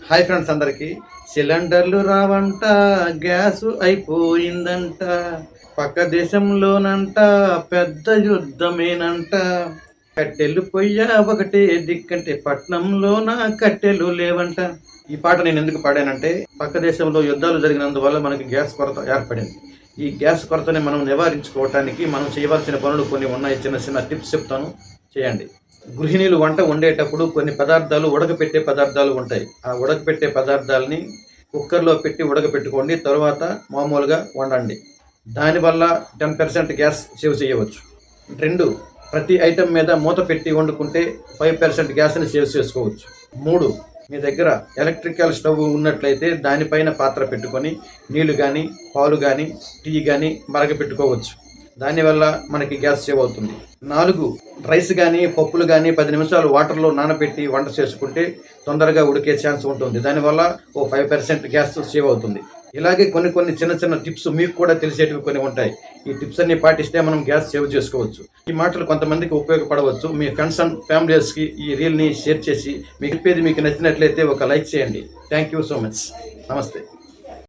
Hi friends, అందరికీ సిలిండర్లు రావంట, gas అయిపోయిందంట, పక్క దేశంలోనంట పెద్ద యుద్ధమేనంట, కట్టెలు పొయ్య ఒకటే దిక్కంటే పట్నంలోన కట్టెలు లేవంట. ఈ పాట నేను ఎందుకు పాడానంటే, పక్క దేశంలో యుద్ధాలు జరిగినందువల్ల మనకి గ్యాస్ కొరత ఏర్పడింది. ఈ గ్యాస్ కొరతని మనం నివారించుకోవటానికి మనం చేయవలసిన పనులు కొన్ని ఉన్నాయి. చిన్న చిన్న టిప్స్ చెప్తాను, చేయండి. గృహిణీలు వంట వండేటప్పుడు కొన్ని పదార్థాలు ఉడకపెట్టే పదార్థాలు ఉంటాయి. ఆ ఉడకపెట్టే పదార్థాలని కుక్కర్లో పెట్టి ఉడకపెట్టుకోండి, తర్వాత మామూలుగా వండండి. దానివల్ల 10% గ్యాస్ సేవ్ చేయవచ్చు. 2, ప్రతి ఐటెం మీద మూత పెట్టి వండుకుంటే 5% గ్యాస్ని సేవ్ చేసుకోవచ్చు. 3, మీ దగ్గర ఎలక్ట్రికల్ స్టవ్ ఉన్నట్లయితే దానిపైన పాత్ర పెట్టుకొని నీళ్లు కానీ పాలు కానీ టీ కానీ మరగపెట్టుకోవచ్చు. దానివల్ల మనకి గ్యాస్ సేవ్ అవుతుంది. 4, రైస్ కానీ పప్పులు కానీ 10 నిమిషాలు వాటర్లో నానబెట్టి వంట చేసుకుంటే తొందరగా ఉడికే ఛాన్స్ ఉంటుంది. దానివల్ల 5% గ్యాస్ సేవ్ అవుతుంది. ఇలాగే కొన్ని చిన్న చిన్న టిప్స్ మీకు కూడా తెలిసేటివి కొన్ని ఉంటాయి. ఈ టిప్స్ అన్ని పాటిస్తే మనం గ్యాస్ సేవ్ చేసుకోవచ్చు. ఈ మాటలు కొంతమందికి ఉపయోగపడవచ్చు. మీ ఫ్రెండ్స్ అండ్ ఫ్యామిలీస్కి ఈ రీల్ని షేర్ చేసి మీకు నచ్చినట్లయితే ఒక లైక్ చేయండి. Thank you so much. నమస్తే.